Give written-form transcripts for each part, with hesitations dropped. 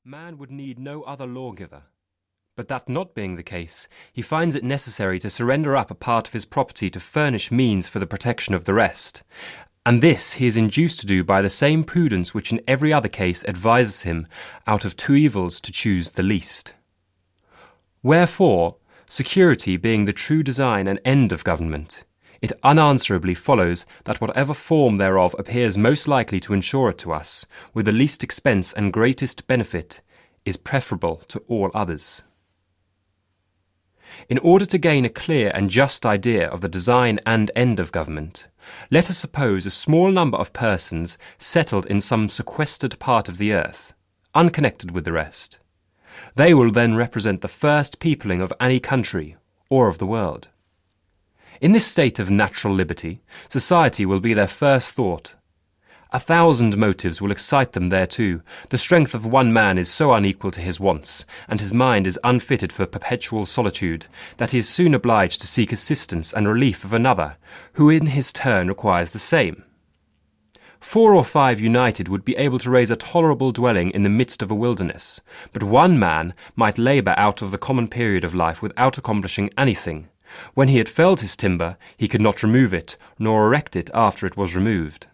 man would need no other lawgiver. But that not being the case, he finds it necessary to surrender up a part of his property to furnish means for the protection of the rest. And this he is induced to do by the same prudence which in every other case advises him out of two evils to choose the least. Wherefore, security being the true design and end of government, it unanswerably follows that whatever form thereof appears most likely to ensure it to us, with the least expense and greatest benefit, is preferable to all others. In order to gain a clear and just idea of the design and end of government, let us suppose a small number of persons settled in some sequestered part of the earth, unconnected with the rest. They will then represent the first peopling of any country or of the world. In this state of natural liberty, society will be their first thought. 1,000 motives will excite them thereto. The strength of one man is so unequal to his wants, and his mind is unfitted for perpetual solitude, that he is soon obliged to seek assistance and relief of another, who in his turn requires the same. 4 or 5 united would be able to raise a tolerable dwelling in the midst of a wilderness, but one man might labour out of the common period of life without accomplishing anything. When he had felled his timber, he could not remove it, nor erect it after it was removed.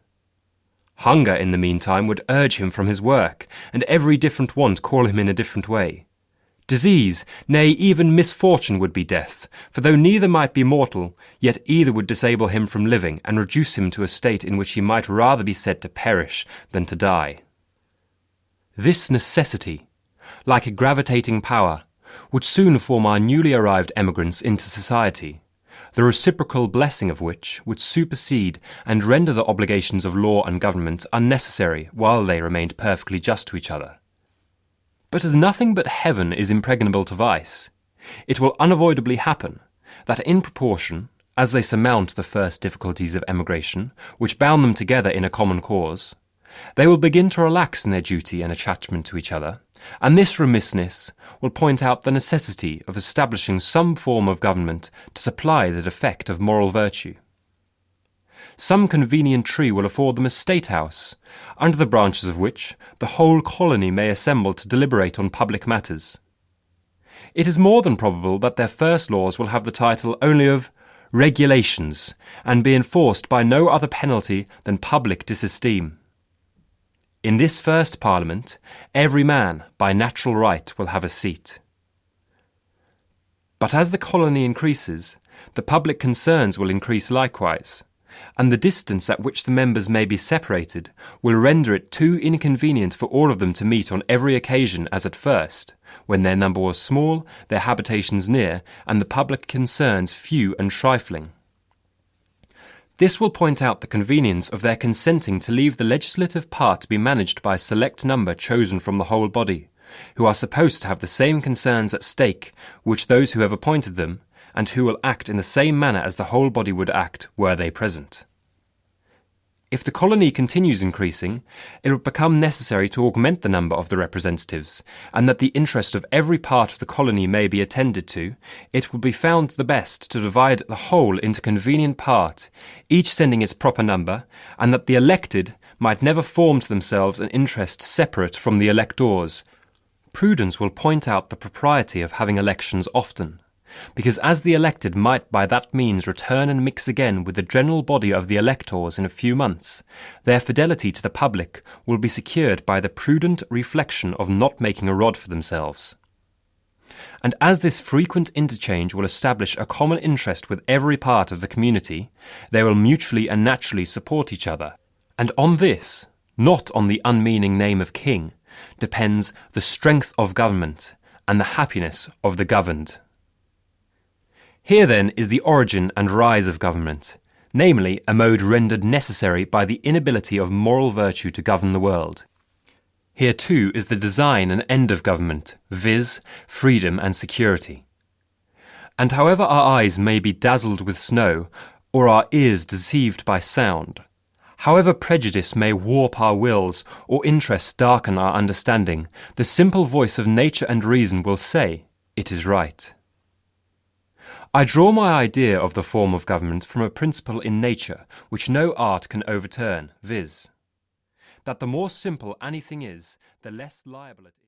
Hunger, in the meantime, would urge him from his work, and every different want call him in a different way. Disease, nay, even misfortune would be death, for though neither might be mortal, yet either would disable him from living, and reduce him to a state in which he might rather be said to perish than to die. This necessity, like a gravitating power, would soon form our newly arrived emigrants into society, the reciprocal blessing of which would supersede and render the obligations of law and government unnecessary while they remained perfectly just to each other. But as nothing but heaven is impregnable to vice, it will unavoidably happen that in proportion as they surmount the first difficulties of emigration, which bound them together in a common cause, they will begin to relax in their duty and attachment to each other, and this remissness will point out the necessity of establishing some form of government to supply the defect of moral virtue. Some convenient tree will afford them a state house, under the branches of which the whole colony may assemble to deliberate on public matters. It is more than probable that their first laws will have the title only of regulations, and be enforced by no other penalty than public disesteem. In this first Parliament, every man, by natural right, will have a seat. But as the colony increases, the public concerns will increase likewise, and the distance at which the members may be separated will render it too inconvenient for all of them to meet on every occasion as at first, when their number was small, their habitations near, and the public concerns few and trifling. This will point out the convenience of their consenting to leave the legislative part to be managed by a select number chosen from the whole body, who are supposed to have the same concerns at stake which those who have appointed them, and who will act in the same manner as the whole body would act were they present. If the colony continues increasing, it will become necessary to augment the number of the representatives, and that the interest of every part of the colony may be attended to, it will be found the best to divide the whole into convenient part, each sending its proper number, and that the elected might never form to themselves an interest separate from the electors. Prudence will point out the propriety of having elections often, because as the elected might by that means return and mix again with the general body of the electors in a few months, their fidelity to the public will be secured by the prudent reflection of not making a rod for themselves. And as this frequent interchange will establish a common interest with every part of the community, they will mutually and naturally support each other, and on this, not on the unmeaning name of king, depends the strength of government and the happiness of the governed. Here then is the origin and rise of government, namely a mode rendered necessary by the inability of moral virtue to govern the world. Here too is the design and end of government, viz., freedom and security. And however our eyes may be dazzled with snow, or our ears deceived by sound, however prejudice may warp our wills, or interest darken our understanding, the simple voice of nature and reason will say, "It is right." I draw my idea of the form of government from a principle in nature which no art can overturn, viz., that the more simple anything is, the less liable it is.